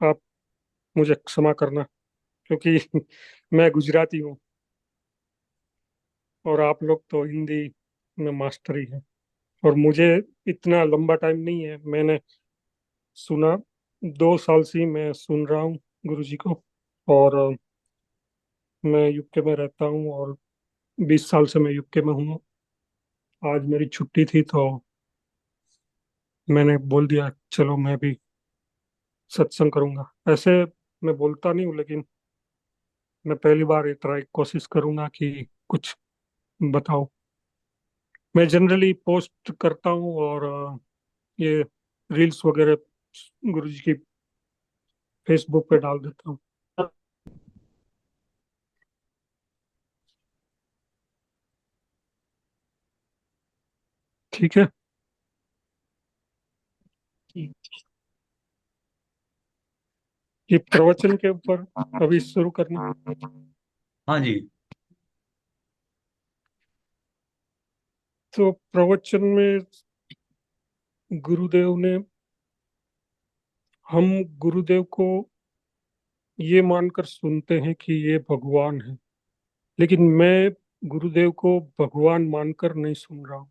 आप मुझे क्षमा करना, क्योंकि मैं गुजराती हूँ और आप लोग तो हिंदी में मास्टर ही हैं। और मुझे इतना लंबा टाइम नहीं है, मैंने सुना, 2 साल से ही मैं सुन रहा हूँ गुरुजी को। और मैं यूके में रहता हूँ और 20 साल से मैं यूके में हूँ। आज मेरी छुट्टी थी तो मैंने बोल दिया चलो मैं भी सत्संग करूंगा। ऐसे मैं बोलता नहीं हूँ, लेकिन मैं पहली बार ये ट्राई कोशिश करूंगा कि कुछ बताओ। मैं जनरली पोस्ट करता हूँ और ये रील्स वगैरह गुरुजी की फेसबुक पे डाल देता हूँ। ठीक है। ये प्रवचन के ऊपर अभी शुरू करना। हाँ जी। तो प्रवचन में गुरुदेव ने, हम गुरुदेव को ये मानकर सुनते हैं कि ये भगवान है, लेकिन मैं गुरुदेव को भगवान मानकर नहीं सुन रहा हूँ।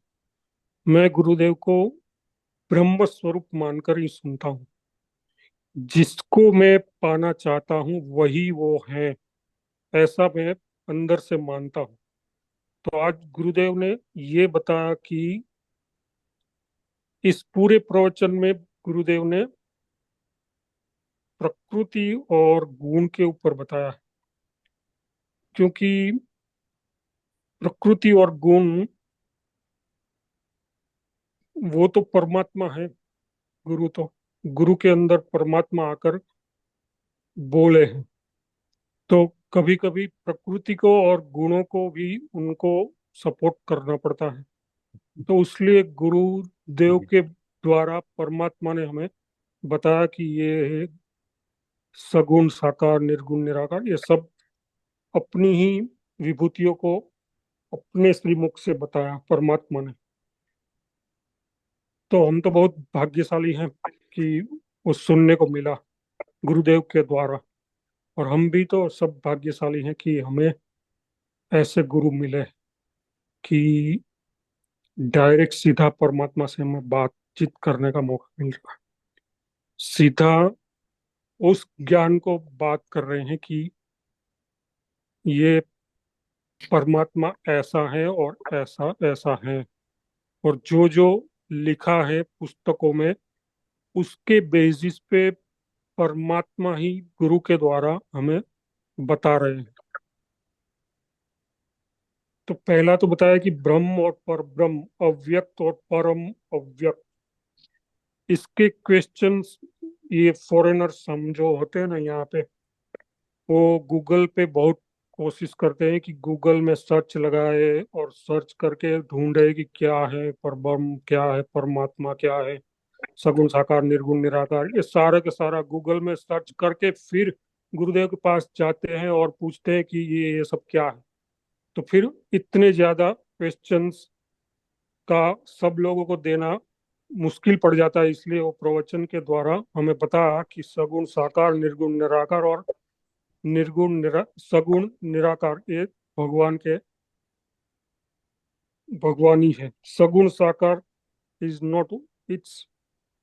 मैं गुरुदेव को ब्रह्म स्वरूप मानकर ही सुनता हूँ। जिसको मैं पाना चाहता हूँ वही वो है, ऐसा मैं अंदर से मानता हूँ। तो आज गुरुदेव ने ये बताया कि इस पूरे प्रवचन में गुरुदेव ने प्रकृति और गुण के ऊपर बताया है। क्योंकि प्रकृति और गुण वो तो परमात्मा है। गुरु के अंदर परमात्मा आकर बोले हैं। तो कभी कभी प्रकृति को और गुणों को भी उनको सपोर्ट करना पड़ता है। तो इसलिए गुरुदेव जी। के द्वारा परमात्मा ने हमें बताया कि ये है सगुण साकार निर्गुण निराकार, ये सब अपनी ही विभूतियों को अपने श्रीमुख से बताया परमात्मा ने। तो हम तो बहुत भाग्यशाली हैं कि वो सुनने को मिला गुरुदेव के द्वारा। और हम भी तो सब भाग्यशाली हैं कि हमें ऐसे गुरु मिले कि डायरेक्ट सीधा परमात्मा से हमें बातचीत करने का मौका मिल रहा है। सीधा उस ज्ञान को बात कर रहे हैं कि ये परमात्मा ऐसा है और ऐसा ऐसा है। और जो जो लिखा है पुस्तकों में, उसके बेसिस पे परमात्मा ही गुरु के द्वारा हमें बता रहे हैं। तो पहला तो बताया कि ब्रह्म और परब्रह्म, अव्यक्त और परम अव्यक्त। इसके क्वेश्चंस ये फॉरेनर्स हम जो होते हैं ना यहाँ पे, वो गूगल पे बहुत कोशिश करते हैं कि गूगल में सर्च लगाए और सर्च करके ढूंढे कि क्या है परब्रह्म, क्या है परमात्मा, क्या है सगुण साकार निर्गुण निराकार। ये सारा का सारा गूगल में सर्च करके फिर गुरुदेव के पास जाते हैं और पूछते हैं कि ये सब क्या है। तो फिर इतने ज्यादा क्वेश्चंस का सब लोगों को देना मुश्किल पड़ जाता है। इसलिए वो प्रवचन के द्वारा हमें बताया कि सगुण साकार निर्गुण निराकार और सगुण निराकार ये भगवान के भगवान ही है। सगुण साकार इज नॉट, इट्स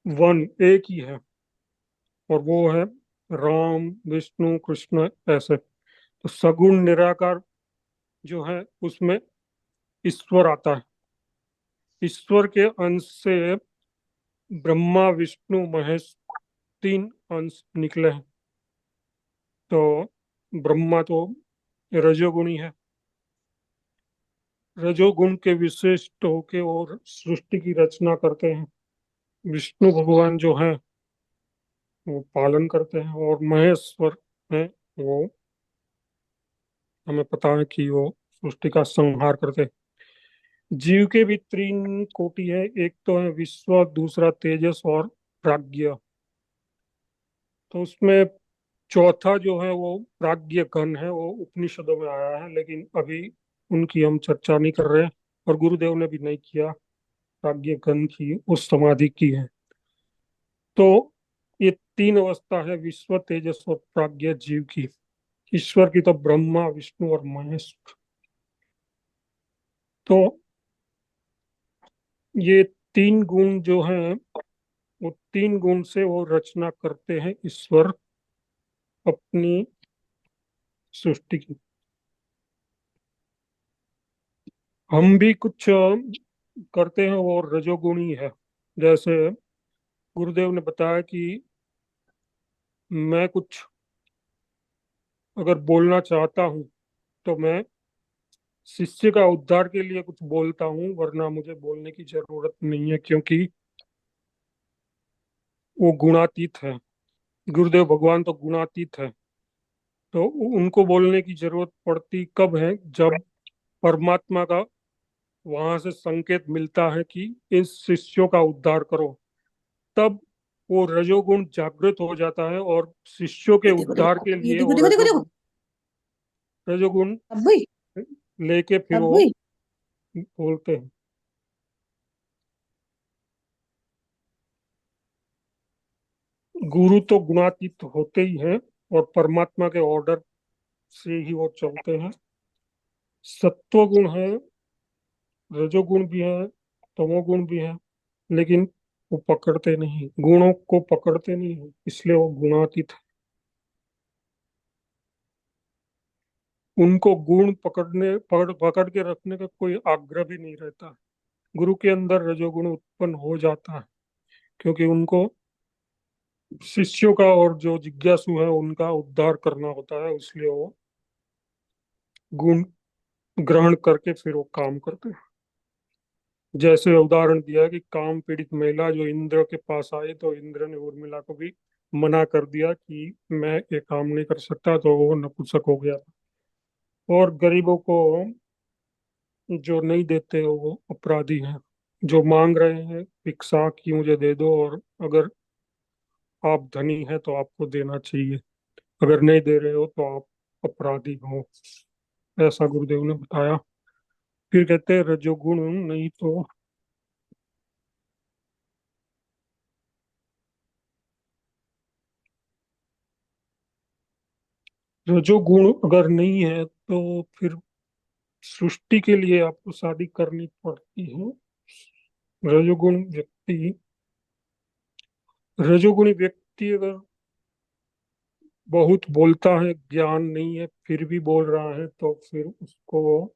वन, एक ही है। और वो है राम विष्णु कृष्ण ऐसे। तो सगुण निराकार जो है उसमें ईश्वर आता है। ईश्वर के अंश से ब्रह्मा विष्णु महेश तीन अंश निकले हैं। तो ब्रह्मा तो रजोगुणी है। रजोगुण के विशिष्ट होके और सृष्टि की रचना करते हैं। विष्णु भगवान जो है वो पालन करते हैं, और महेश्वर है वो, हमें पता है कि वो सृष्टि का संहार करते हैं। जीव के भी तीन कोटि है, एक तो है विश्व, दूसरा तेजस और प्राज्ञ। तो उसमें चौथा जो है वो प्राज्ञ घन है, वो उपनिषदों में आया है, लेकिन अभी उनकी हम चर्चा नहीं कर रहे हैं। और गुरुदेव ने भी नहीं किया। प्राज्ञ घन की उस समाधि की है। तो ये तीन अवस्था है विश्व, तेजस और प्राज्ञ जीव की। ईश्वर की तो ब्रह्मा, विष्णु और महेश। तो ये तीन गुण जो हैं, वो तीन गुण से वो रचना करते हैं ईश्वर अपनी सृष्टि की। हम भी कुछ करते हैं वो रजोगुणी है। जैसे गुरुदेव ने बताया कि मैं कुछ अगर बोलना चाहता हूँ तो मैं शिष्य का उद्धार के लिए कुछ बोलता हूँ, वरना मुझे बोलने की जरूरत नहीं है, क्योंकि वो गुणातीत है। गुरुदेव भगवान तो गुणातीत है। तो उनको बोलने की जरूरत पड़ती कब है? जब परमात्मा का वहां से संकेत मिलता है कि इस शिष्यों का उद्धार करो, तब वो रजोगुण जागृत हो जाता है, और शिष्यों के ये देखो उद्धार देखो, के ये लिए देखो वो देखो देखो देखो, रजोगुण रजोगुण अब हुई, लेके फिर अब वो हुई। बोलते हैं। गुरु तो गुणातीत होते ही हैं, और परमात्मा के ऑर्डर से ही वो चलते हैं। सत्व गुण है, रजोगुण भी है, तमोगुण भी है, लेकिन वो पकड़ते नहीं, गुणों को पकड़ते नहीं है, इसलिए वो गुणातीत है। उनको गुण पकड़ के रखने का कोई आग्रह भी नहीं रहता। गुरु के अंदर रजोगुण उत्पन्न हो जाता है, क्योंकि उनको शिष्यों का और जो जिज्ञासु है उनका उद्धार करना होता है, इसलिए वो गुण ग्रहण करके फिर वो काम करते हैं। जैसे उदाहरण दिया कि काम पीड़ित महिला जो इंद्र के पास आई, तो इंद्र ने उर्मिला को भी मना कर दिया कि मैं ये काम नहीं कर सकता, तो वो नपुंसक हो गया। और गरीबों को जो नहीं देते वो अपराधी हैं। जो मांग रहे हैं भिक्षा कि मुझे दे दो, और अगर आप धनी हैं तो आपको देना चाहिए, अगर नहीं दे रहे हो तो आप अपराधी हो, ऐसा गुरुदेव ने बताया। फिर कहते हैं रजोगुण नहीं तो रजोगुण अगर नहीं है तो फिर सृष्टि के लिए आपको शादी करनी पड़ती है। रजोगुण व्यक्ति रजोगुणी व्यक्ति अगर बहुत बोलता है, ज्ञान नहीं है फिर भी बोल रहा है, तो फिर उसको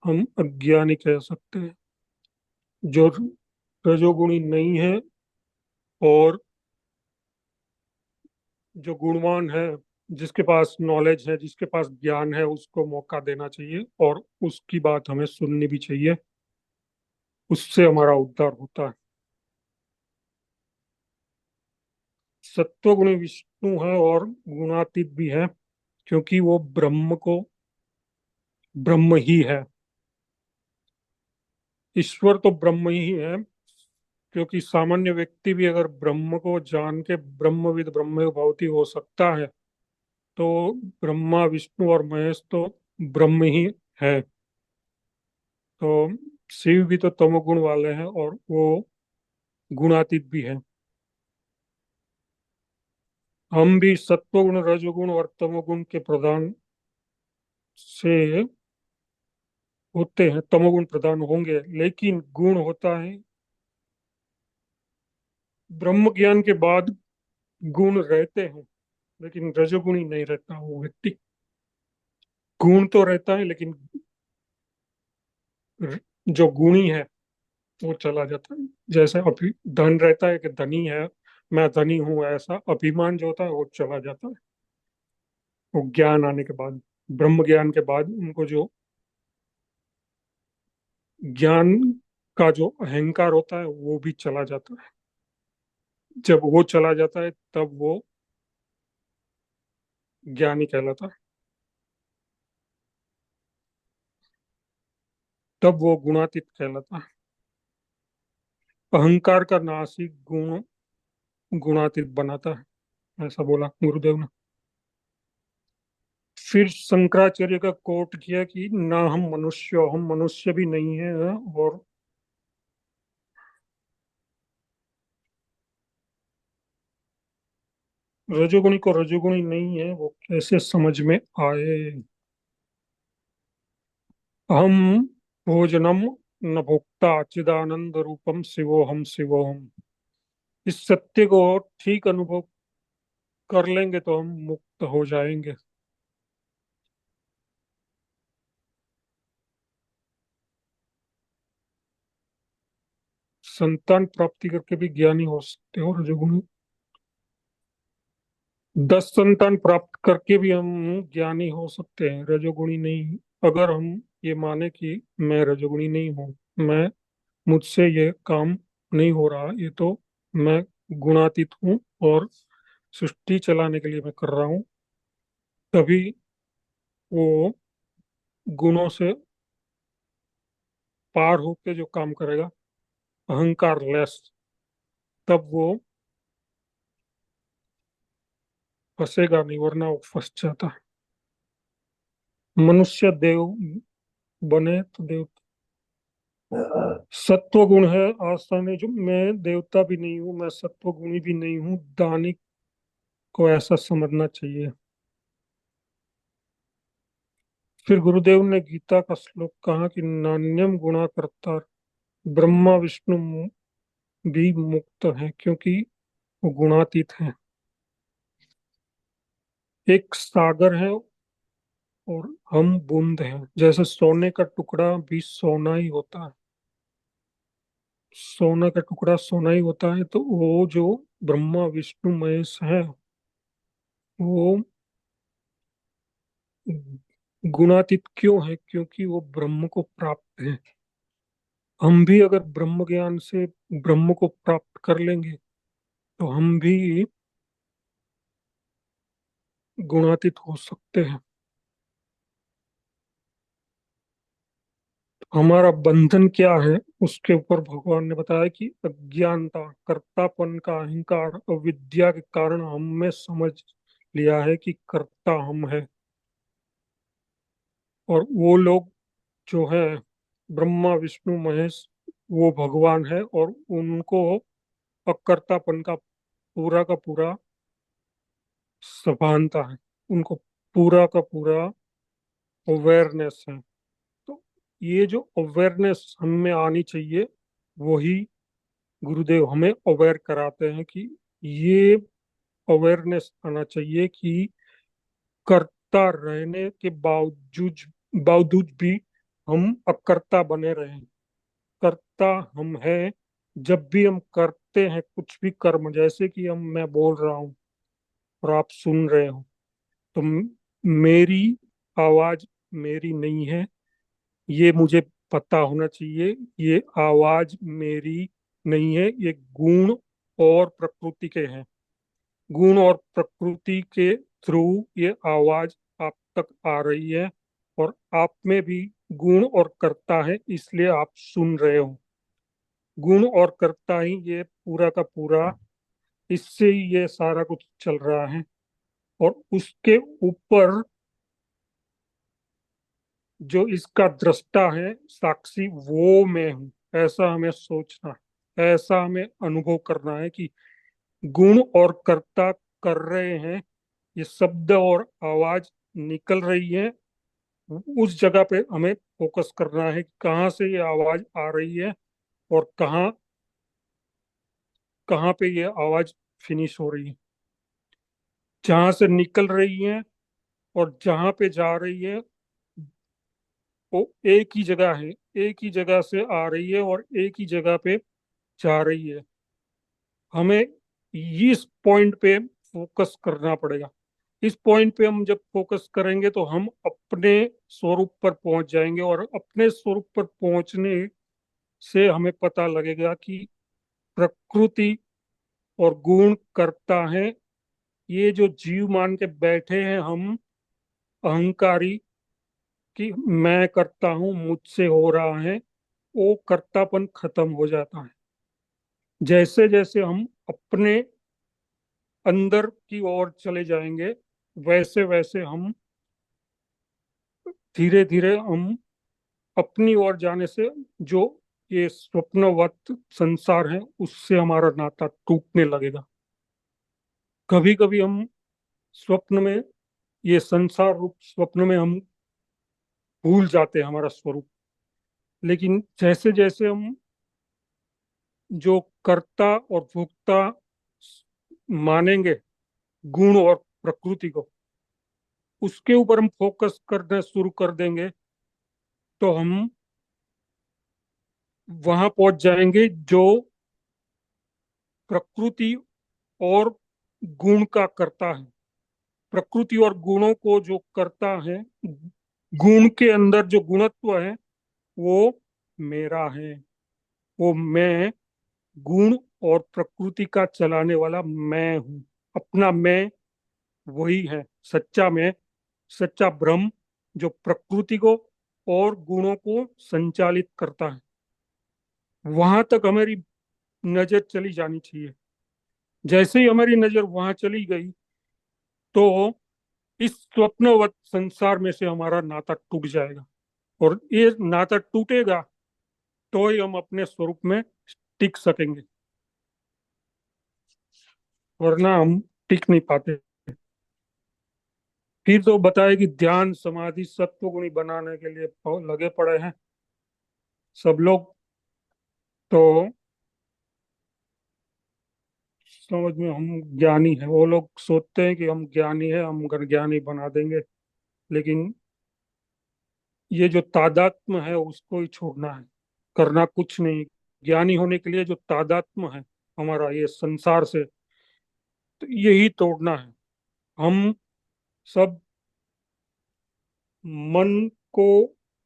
हम अज्ञानी कह सकते हैं। जो रजोगुणी नहीं है और जो गुणवान है, जिसके पास नॉलेज है, जिसके पास ज्ञान है, उसको मौका देना चाहिए, और उसकी बात हमें सुननी भी चाहिए। उससे हमारा उद्धार होता है। सत्वगुणी विष्णु है और गुणातीत भी है, क्योंकि वो ब्रह्म को ब्रह्म ही है। ईश्वर तो ब्रह्म ही है, क्योंकि सामान्य व्यक्ति भी अगर ब्रह्म को जान के ब्रह्मविद ब्रह्मभूति हो सकता है, तो ब्रह्मा, विष्णु और महेश तो ब्रह्म ही है। तो शिव भी तो तमोगुण वाले हैं, और वो गुणातीत भी है। हम भी सत्वगुण, रजोगुण और तमोगुण के प्रधान से होते हैं, तमोगुण प्रधान होंगे, लेकिन गुण होता है ब्रह्म ज्ञान के बाद। गुण रहते हैं, लेकिन रजोगुणी नहीं रहता वो व्यक्ति। गुण तो रहता है, लेकिन जो गुणी है वो चला जाता है। जैसे अभी धन रहता है कि धनी है, मैं धनी हूं, ऐसा अभिमान जो होता है वो चला जाता है। वो ज्ञान आने के बाद, ब्रह्म ज्ञान के बाद, उनको जो ज्ञान का जो अहंकार होता है वो भी चला जाता है। जब वो चला जाता है तब वो ज्ञानी कहलाता है। तब वो गुणातीत कहलाता है। अहंकार का नाश ही गुणातीत बनाता है, ऐसा बोला गुरुदेव ने। फिर शंकराचार्य का कोट किया कि ना हम मनुष्य, हम मनुष्य भी नहीं है, और रजोगुणी को रजोगुणी नहीं है वो कैसे समझ में आए। हम भोजनम न भोक्ता चिदानंद रूपम शिवोहम शिवोहम। इस सत्य को ठीक अनुभव कर लेंगे तो हम मुक्त हो जाएंगे। संतान प्राप्ति करके भी ज्ञानी हो सकते हो रजोगुणी। 10 संतान प्राप्त करके भी हम ज्ञानी हो सकते हैं, रजोगुणी नहीं। अगर हम ये माने कि मैं रजोगुणी नहीं हूँ, मैं मुझसे ये काम नहीं हो रहा, ये तो मैं गुणातीत हूँ और सृष्टि चलाने के लिए मैं कर रहा हूँ, तभी वो गुणों से पार होके जो काम करेगा, अहंकार लेस, तब वो फंसेगा नहीं, वरना वो फंस जाता। मनुष्य देव बने तो देव सत्व गुण है आस्थाने जो, मैं देवता भी नहीं हूँ, मैं सत्व गुणी भी नहीं हूँ, दानी को ऐसा समझना चाहिए। फिर गुरुदेव ने गीता का श्लोक कहा कि नान्यम गुणा करता ब्रह्मा विष्णु भी मुक्त हैं, क्योंकि वो गुणातीत हैं। एक सागर है और हम बूंद हैं। जैसे सोने का टुकड़ा भी सोना ही होता है, सोना का टुकड़ा सोना ही होता है, तो वो जो ब्रह्मा विष्णु महेश है, वो गुणातीत क्यों है? क्योंकि वो ब्रह्म को प्राप्त है। हम भी अगर ब्रह्म ज्ञान से ब्रह्म को प्राप्त कर लेंगे तो हम भी गुणातीत हो सकते हैं। हमारा बंधन क्या है, उसके ऊपर भगवान ने बताया कि अज्ञानता, कर्तापन का अहंकार, अविद्या के कारण हमने समझ लिया है कि कर्ता हम है। और वो लोग जो है ब्रह्मा विष्णु महेश, वो भगवान है, और उनको अकर्तापन का पूरा का पूरा सभानता है, उनको पूरा का पूरा अवेयरनेस है। तो ये जो अवेयरनेस हम में आनी चाहिए, वही गुरुदेव हमें अवेयर कराते हैं कि ये अवेयरनेस आना चाहिए कि कर्ता रहने के बावजूद बावजूद भी हम अकर्ता बने रहें। कर्ता हम हैं जब भी हम करते हैं कुछ भी कर्म, जैसे कि हम मैं बोल रहा हूँ और आप सुन रहे हो, तो मेरी आवाज मेरी नहीं है, ये मुझे पता होना चाहिए। ये आवाज मेरी नहीं है, ये गुण और प्रकृति के हैं। गुण और प्रकृति के थ्रू ये आवाज आप तक आ रही है, और आप में भी गुण और कर्ता है, इसलिए आप सुन रहे हो। गुण और कर्ता ही ये पूरा का पूरा, इससे ही ये सारा कुछ चल रहा है। और उसके ऊपर जो इसका दृष्टा है, साक्षी, वो मैं हूँ, ऐसा हमें सोचना, ऐसा हमें अनुभव करना है कि गुण और कर्ता कर रहे हैं, ये शब्द और आवाज निकल रही है। उस जगह पे हमें फोकस करना है कि कहाँ से ये आवाज आ रही है और कहाँ कहाँ पे ये आवाज फिनिश हो रही है। जहां से निकल रही है और जहां पे जा रही है, वो एक ही जगह है, एक ही जगह से आ रही है और एक ही जगह पे जा रही है। हमें इस पॉइंट पे फोकस करना पड़ेगा। इस पॉइंट पे हम जब फोकस करेंगे तो हम अपने स्वरूप पर पहुंच जाएंगे, और अपने स्वरूप पर पहुंचने से हमें पता लगेगा कि प्रकृति और गुण करता है। ये जो जीव मान के बैठे हैं हम, अहंकारी, कि मैं करता हूँ, मुझसे हो रहा है, वो कर्तापन खत्म हो जाता है। जैसे जैसे हम अपने अंदर की ओर चले जाएंगे, वैसे वैसे हम धीरे धीरे हम अपनी ओर जाने से जो ये स्वप्नवत संसार है, उससे हमारा नाता टूटने लगेगा। कभी कभी हम स्वप्न में, ये संसार रूप स्वप्न में हम भूल जाते हैं हमारा स्वरूप। लेकिन जैसे जैसे हम जो कर्ता और भोक्ता मानेंगे गुण और प्रकृति को, उसके ऊपर हम फोकस करना शुरू कर देंगे, तो हम वहां पहुंच जाएंगे जो प्रकृति और गुण का करता है। प्रकृति और गुणों को जो करता है, गुण के अंदर जो गुणत्व है वो मेरा है। वो मैं, गुण और प्रकृति का चलाने वाला मैं हूँ। अपना मैं वही है सच्चा मैं, सच्चा ब्रह्म, जो प्रकृति को और गुणों को संचालित करता है। वहां तक हमारी नजर चली जानी चाहिए। जैसे ही हमारी नजर वहां चली गई, तो इस स्वप्नवत संसार में से हमारा नाता टूट जाएगा। और ये नाता टूटेगा तो ही हम अपने स्वरूप में टिक सकेंगे, वरना हम टिक नहीं पाते। फिर तो बताए कि ध्यान समाधि सत्वगुणी बनाने के लिए लगे पड़े हैं सब लोग। तो समझ में हम ज्ञानी हैं, वो लोग सोचते हैं कि हम ज्ञानी है, हम अगर ज्ञानी बना देंगे। लेकिन ये जो तादात्म्य है उसको ही छोड़ना है, करना कुछ नहीं। ज्ञानी होने के लिए जो तादात्म्य है हमारा ये संसार से, तो यही तोड़ना है। हम सब मन को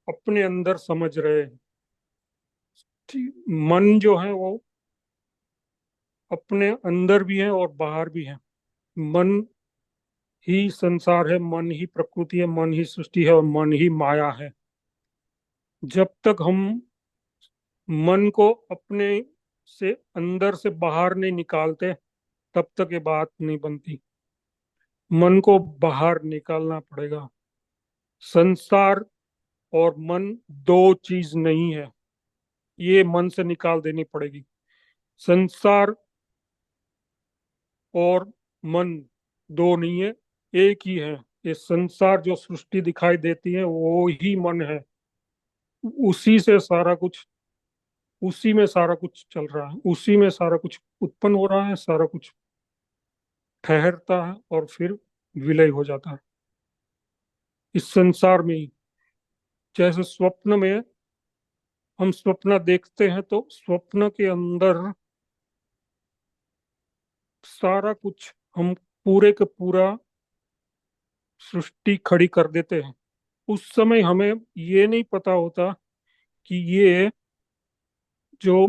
अपने अंदर समझ रहे हैं। मन जो है वो अपने अंदर भी है और बाहर भी है। मन ही संसार है, मन ही प्रकृति है, मन ही सृष्टि है और मन ही माया है। जब तक हम मन को अपने से अंदर से बाहर नहीं निकालते, तब तक ये बात नहीं बनती। मन को बाहर निकालना पड़ेगा। संसार और मन दो चीज नहीं है, ये मन से निकाल देनी पड़ेगी। संसार और मन दो नहीं है, एक ही है। ये संसार जो सृष्टि दिखाई देती है वो ही मन है। उसी से सारा कुछ, उसी में सारा कुछ चल रहा है, उसी में सारा कुछ उत्पन्न हो रहा है, सारा कुछ ठहरता है और फिर विलय हो जाता है इस संसार में ही। जैसे स्वप्न में हम स्वप्न देखते हैं, तो स्वप्न के अंदर सारा कुछ हम पूरे का पूरा सृष्टि खड़ी कर देते हैं। उस समय हमें ये नहीं पता होता कि ये जो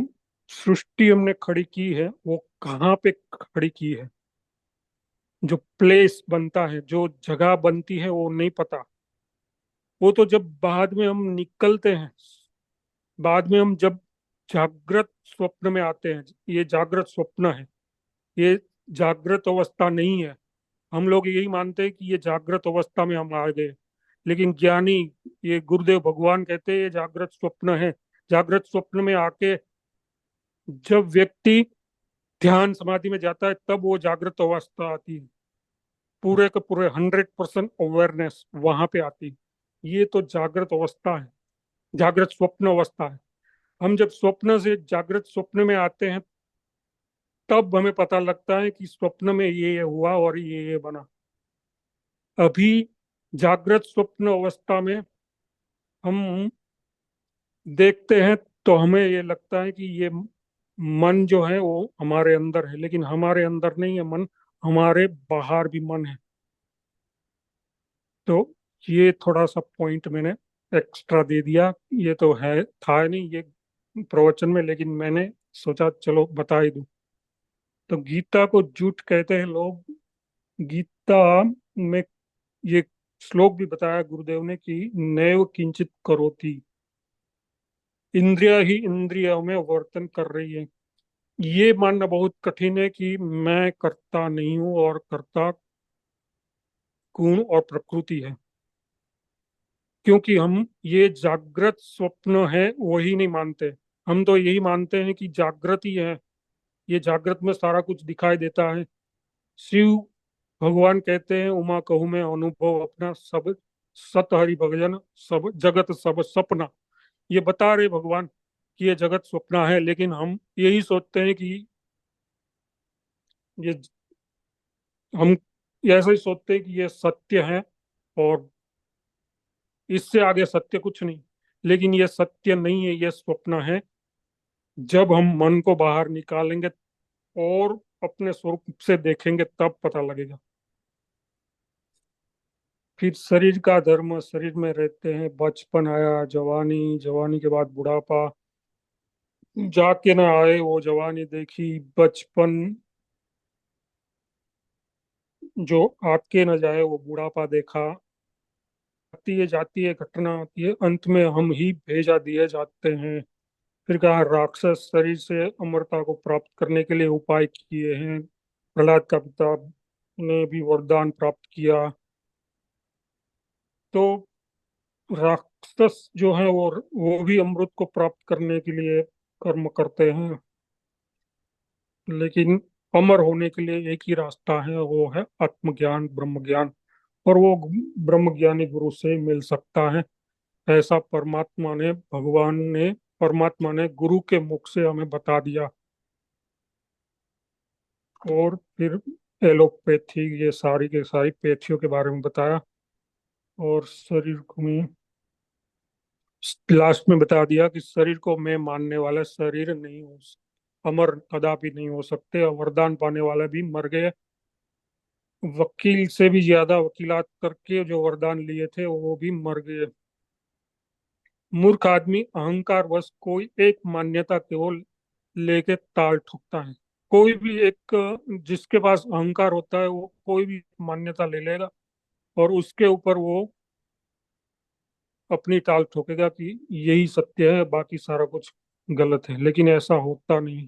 सृष्टि हमने खड़ी की है वो कहाँ पे खड़ी की है। जो प्लेस बनता है, जो जगह बनती है, वो नहीं पता। वो तो जब बाद में हम निकलते हैं, बाद में हम जब जागृत स्वप्न में आते हैं, ये जागृत स्वप्न है, ये जागृत अवस्था नहीं है। हम लोग यही मानते हैं कि ये जागृत अवस्था में हम आ गए। लेकिन ज्ञानी, ये गुरुदेव भगवान कहते हैं ये जागृत स्वप्न है। जागृत स्वप्न में आके जब व्यक्ति ध्यान समाधि में जाता है, तब वो जागृत अवस्था आती है। पूरे के पूरे 100% अवेयरनेस वहां पे आती है। ये तो जागृत अवस्था है, जागृत स्वप्न अवस्था है। हम जब स्वप्न से जागृत स्वप्न में आते हैं, तब हमें पता लगता है कि स्वप्न में ये हुआ और ये बना। अभी जागृत स्वप्न अवस्था में हम देखते हैं, तो हमें ये लगता है कि ये मन जो है वो हमारे अंदर है, लेकिन हमारे अंदर नहीं है मन, हमारे बाहर भी मन है। तो ये थोड़ा सा पॉइंट मैंने एक्स्ट्रा दे दिया। ये तो है, था नहीं ये प्रवचन में, लेकिन मैंने सोचा चलो बता ही दूं। तो गीता को झूठ कहते हैं लोग। गीता में ये श्लोक भी बताया गुरुदेव ने कि नैव किंचित करोति, इंद्रिया ही इंद्रियों में वर्तन कर रही है। ये मानना बहुत कठिन है कि मैं करता नहीं हूं और करता गुण और प्रकृति है। क्योंकि हम ये जागृत स्वप्न है वही नहीं मानते। हम तो यही मानते हैं कि जागृत ही है, ये जागृत में सारा कुछ दिखाई देता है। शिव भगवान कहते हैं, उमा कहूँ मैं अनुभव अपना, सब सत हरि भजन, सब जगत सब सपना। ये बता रहे भगवान कि ये जगत स्वप्न है, लेकिन हम यही सोचते हैं कि ये हम ऐसा ही सोचते हैं कि ये सत्य है, और इससे आगे सत्य कुछ नहीं। लेकिन ये सत्य नहीं है, ये स्वप्न है। जब हम मन को बाहर निकालेंगे और अपने स्वरूप से देखेंगे, तब पता लगेगा। फिर शरीर का धर्म, शरीर में रहते हैं, बचपन आया, जवानी, जवानी के बाद बुढ़ापा, जाके ना आए वो जवानी देखी, बचपन जो आके न जाए वो बुढ़ापा देखा। आती है जाती है घटना आती है, अंत में हम ही भेजा दिए जाते हैं। फिर कहा, राक्षस शरीर से अमरता को प्राप्त करने के लिए उपाय किए हैं। प्रहलाद का पिता ने भी वरदान प्राप्त किया। तो राक्षस जो है वो भी अमृत को प्राप्त करने के लिए कर्म करते हैं। लेकिन अमर होने के लिए एक ही रास्ता है, वो है आत्मज्ञान, ब्रह्म ज्ञान। और वो ब्रह्म ज्ञानी गुरु से मिल सकता है। ऐसा परमात्मा ने गुरु के मुख से हमें बता दिया। और फिर एलोपैथी, ये सारी के सारी पैथियों के बारे में बताया। और शरीर को लास्ट में बता दिया कि शरीर को मैं मानने वाला शरीर नहीं हो, अमर कदापि नहीं हो सकते, और वरदान पाने वाला भी मर गए। वकील से भी ज्यादा वकीलात करके जो वरदान लिए थे वो भी मर गए। मूर्ख आदमी अहंकार वश कोई एक मान्यता केवल लेके ताल ठोकता है। कोई भी एक, जिसके पास अहंकार होता है वो कोई भी मान्यता ले लेगा, और उसके ऊपर वो अपनी टाल ठोकेगा कि यही सत्य है, बाकी सारा कुछ गलत है। लेकिन ऐसा होता नहीं।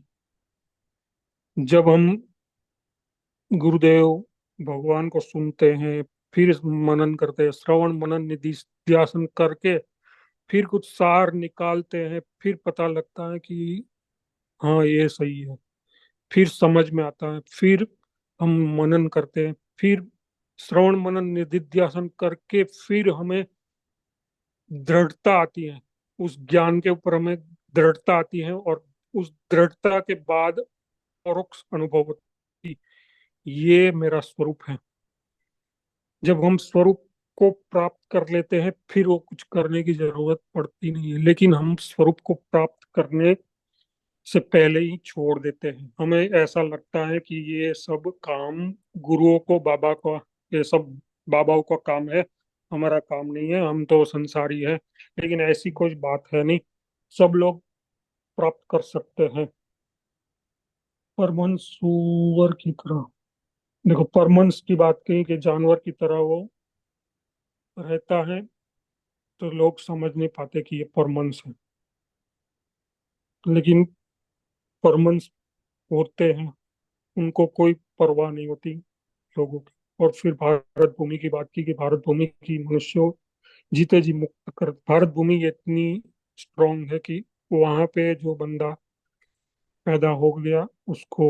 जब हम गुरुदेव भगवान को सुनते हैं, फिर मनन करते हैं, श्रवण मनन निधिध्यासन करके फिर कुछ सार निकालते हैं, फिर पता लगता है कि हाँ ये सही है। फिर समझ में आता है, फिर हम मनन करते हैं, फिर श्रवण मनन निधिध्यासन करके फिर हमें दृढ़ता आती है। उस ज्ञान के ऊपर हमें दृढ़ता आती है, और उस दृढ़ता के बाद परोक्ष अनुभव होती है, ये मेरा स्वरूप है। जब हम स्वरूप को प्राप्त कर लेते हैं, फिर वो कुछ करने की जरूरत पड़ती नहीं है। लेकिन हम स्वरूप को प्राप्त करने से पहले ही छोड़ देते हैं। हमें ऐसा लगता है कि ये सब काम गुरुओं को, बाबा को, ये सब बाबाओं का काम है, हमारा काम नहीं है, हम तो संसारी है। लेकिन ऐसी कोई बात है नहीं। सब लोग प्राप्त कर सकते हैं। परमहंस सुअर की तरह, देखो परमहंस की बात कही कि जानवर की तरह वो रहता है, तो लोग समझ नहीं पाते कि ये परमहंस है। लेकिन परमहंस होते हैं, उनको कोई परवाह नहीं होती लोगों की। और फिर भारत भूमि की बात की कि भारत भूमि की मनुष्यों जीते जी मुक्त कर। भारत भूमि इतनी स्ट्रांग है कि वहां पे जो बंदा पैदा हो गया, उसको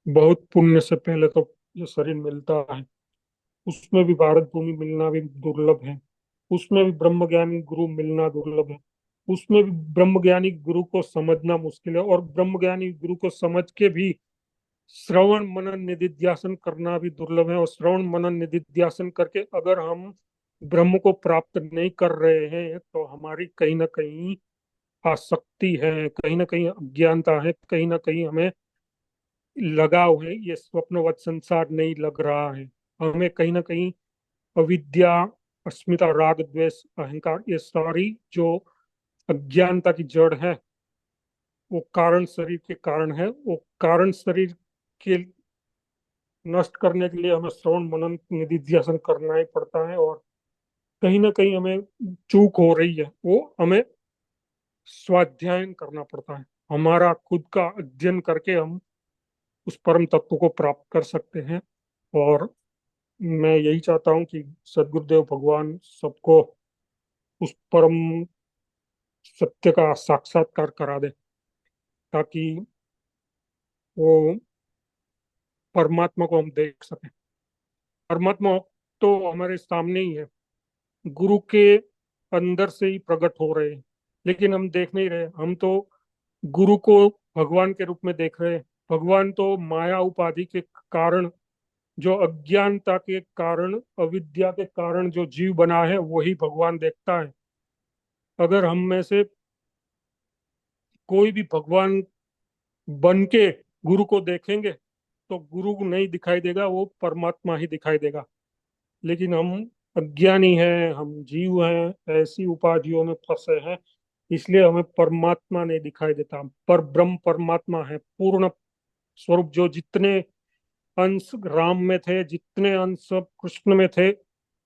बहुत पुण्य से पहले तो ये शरीर मिलता है। उसमें भी भारत भूमि मिलना भी दुर्लभ है। उसमें भी ब्रह्मज्ञानी गुरु मिलना दुर्लभ है। उसमें भी ब्रह्मज्ञानी गुरु को समझना मुश्किल है, और ब्रह्मज्ञानी गुरु को समझ के भी श्रवण मनन निधिध्यासन करना भी दुर्लभ है। और श्रवण मनन निधिध्यासन करके अगर हम ब्रह्म को प्राप्त नहीं कर रहे हैं, तो हमारी कहीं ना कहीं आसक्ति है, कहीं ना कहीं अज्ञानता है, कहीं ना कहीं हमें लगाव है, ये स्वप्नवत संसार नहीं लग रहा है। हमें कहीं ना कहीं अविद्या, अस्मिता, राग, द्वेष, अहंकार, ये सारी जो अज्ञानता की जड़ है, वो कारण शरीर के कारण है। वो कारण शरीर के नष्ट करने के लिए हमें श्रवण मनन निधिध्यासन करना ही पड़ता है। और कहीं ना कहीं हमें चूक हो रही है, वो हमें स्वाध्यायन करना पड़ता है। हमारा खुद का अध्ययन करके हम उस परम तत्व को प्राप्त कर सकते हैं। और मैं यही चाहता हूँ कि सदगुरुदेव भगवान सबको उस परम सत्य का साक्षात्कार करा दे, ताकि वो परमात्मा को हम देख सकें। परमात्मा तो हमारे सामने ही है, गुरु के अंदर से ही प्रकट हो रहे हैं, लेकिन हम देख नहीं रहे। हम तो गुरु को भगवान के रूप में देख रहे हैं। भगवान तो माया उपाधि के कारण, जो अज्ञानता के कारण, अविद्या के कारण जो जीव बना है, वही भगवान देखता है। अगर हम में से कोई भी भगवान बन के गुरु को देखेंगे तो गुरु नहीं दिखाई देगा, वो परमात्मा ही दिखाई देगा। लेकिन हम अज्ञानी हैं, हम जीव हैं, ऐसी उपाधियों में फंसे हैं, इसलिए हमें परमात्मा नहीं दिखाई देता। पर ब्रह्म परमात्मा है, पूर्ण स्वरूप। जो जितने अंश राम में थे, जितने अंश कृष्ण में थे,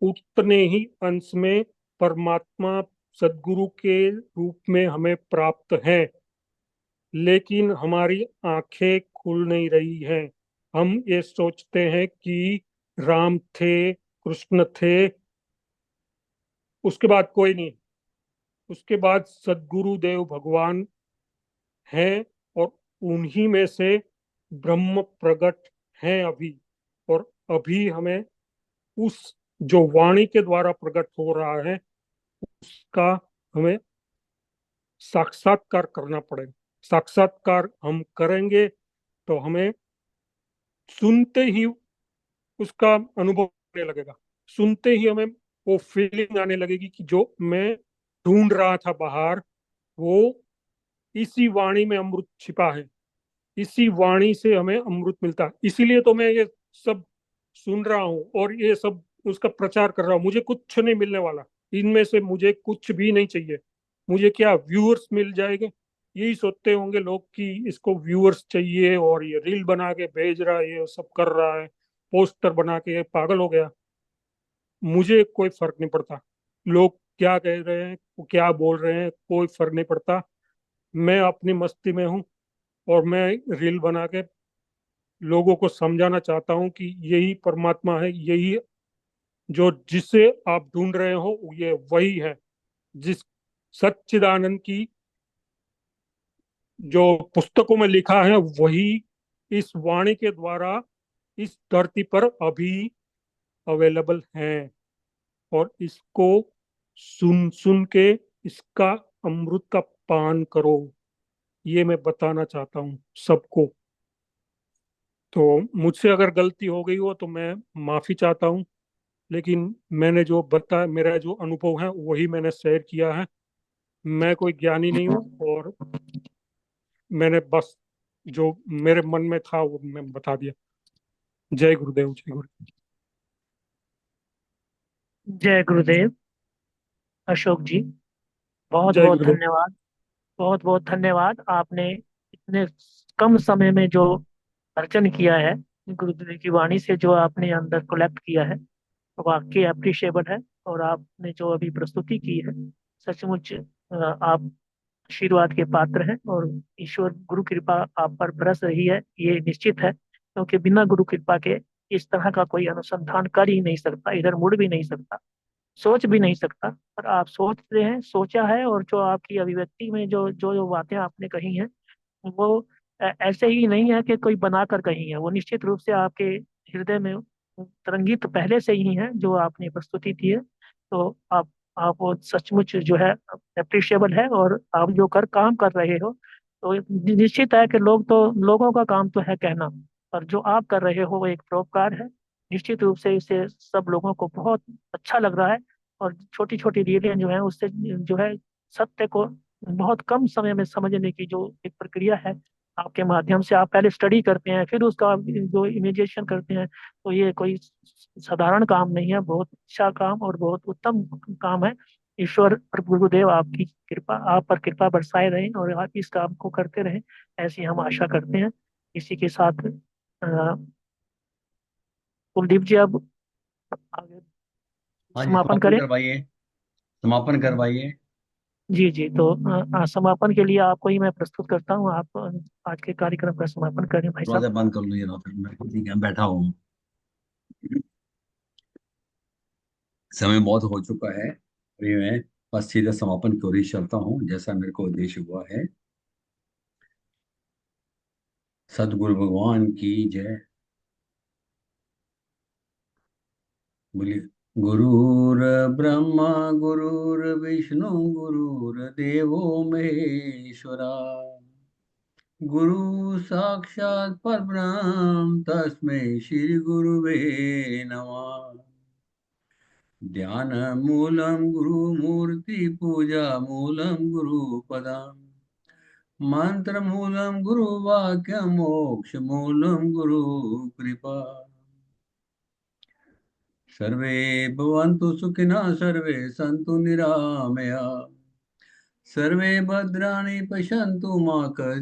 उतने ही अंश में परमात्मा सदगुरु के रूप में हमें प्राप्त है। लेकिन हमारी आंखें खुल नहीं रही हैं। हम ये सोचते हैं कि राम थे, कृष्ण थे, उसके बाद कोई नहीं, उसके बाद सदगुरु देव भगवान हैं, और उन्हीं में से ब्रह्म प्रकट हैं अभी। और अभी हमें उस जो वाणी के द्वारा प्रकट हो रहा है, उसका हमें साक्षात्कार करना पड़ेगा। साक्षात्कार हम करेंगे तो हमें सुनते ही उसका अनुभव होने लगेगा। सुनते ही हमें वो फीलिंग आने लगेगी कि जो मैं ढूंढ रहा था बाहर, वो इसी वाणी में अमृत छिपा है। इसी वाणी से हमें अमृत मिलता है। इसीलिए तो मैं ये सब सुन रहा हूँ और ये सब उसका प्रचार कर रहा हूँ। मुझे कुछ नहीं मिलने वाला, इनमें से मुझे कुछ भी नहीं चाहिए। मुझे क्या व्यूअर्स मिल जाएंगे, यही सोचते होंगे लोग कि इसको व्यूअर्स चाहिए और ये रील बना के भेज रहा है, ये सब कर रहा है, पोस्टर बना के पागल हो गया। मुझे कोई फर्क नहीं पड़ता लोग क्या कह रहे हैं, वो क्या बोल रहे हैं, कोई फर्क नहीं पड़ता। मैं अपनी मस्ती में हूँ और मैं रील बना के लोगों को समझाना चाहता हूँ कि यही परमात्मा है, यही जो जिसे आप ढूंढ रहे हो, ये वही है। जिस सच्चिदानंद की जो पुस्तकों में लिखा है, वही इस वाणी के द्वारा इस धरती पर अभी अवेलेबल है। और इसको सुन सुन के इसका अमृत का पान करो, ये मैं बताना चाहता हूँ सबको। तो मुझसे अगर गलती हो गई हो तो मैं माफी चाहता हूँ। लेकिन मैंने जो बताया, मेरा जो अनुभव है वही मैंने शेयर किया है। मैं कोई ज्ञानी नहीं हूँ, और मैंने बस जो मेरे मन में था वो मैं बता दिया। जय गुरुदेव, जय गुरु। जय गुरुदेव। अशोक जी, बहुत जय बहुत गुरुदेव। धन्यवाद। बहुत बहुत धन्यवाद, आपने इतने कम समय में जो अर्जन किया है, गुरुदेव की वाणी से जो आपने अंदर कलेक्ट किया है, तो वाकई अप्रिशिएबल है। और आपने जो अभी प्रस्तुति की है, सचमुच आप आशीर्वाद के पात्र हैं, और ईश्वर गुरु कृपा आप पर बरस रही है, ये निश्चित है। क्योंकि बिना गुरु कृपा के इस तरह का कोई अनुसंधान कर ही नहीं सकता, इधर मुड़ भी नहीं सकता, सोच भी नहीं सकता। पर आप सोच रहे हैं, सोचा है, और जो आपकी अभिव्यक्ति में जो जो जो बातें आपने कही हैं, वो ऐसे ही नहीं है कि कोई बनाकर कही है, वो निश्चित रूप से आपके हृदय में तरंगित पहले से ही है, जो आपने प्रस्तुति दी है। तो आप वो सचमुच जो है अप्रिशिएबल है। और आप जो काम कर रहे हो, तो निश्चित है कि लोगों का काम तो है कहना, और जो आप कर रहे हो वो एक परोपकार है। निश्चित रूप से इससे सब लोगों को बहुत अच्छा लग रहा है। और छोटी छोटी रीलें जो है, उससे जो है सत्य को बहुत कम समय में समझने की जो एक प्रक्रिया है, आपके माध्यम से आप पहले स्टडी करते हैं, फिर उसका जो इमेजिनेशन करते हैं, तो ये कोई साधारण काम नहीं है, बहुत अच्छा काम और बहुत उत्तम काम है। ईश्वर और गुरुदेव आपकी कृपा, आप पर कृपा बरसाए रहें और आप इस काम को करते रहें, ऐसी हम आशा करते हैं। इसी के साथ कुलदीप जी, अब आगे हाँ जी, समापन समापन करें। करवाइए। समापन करवाइए। जी जी, तो समापन के लिए आपको ही मैं प्रस्तुत करता हूँ। आप आज के कार्यक्रम का समापन करें भाई थोड़ा साहब। सा बंद कर लो ये, फिर मैं ठीक है बैठा हूँ। समय बहुत हो चुका है, अभी मैं बस सीधे समापन की ओर ही चलता हूँ, जैसा मेरे को उद्देश्य हुआ है। सदगुरु भगवान की जय। बोलिए। गुरुर्ब्रह्मा गुरुर्विष्णु गुरुर्देवो महेश्वरा, गुरु साक्षात् परब्रह्म तस्मै श्री गुरुवे नमः। ध्यान मूलम गुरु मूर्ति पूजा मूलम गुरुपदम, मंत्र मूलम गुरु वाक्य मोक्ष मूलम गुरु कृपा। सर्वे भवन्तु सुखिनः सर्वे सन्तु निरामया, सर्वे भद्राणि पश्यन्तु मा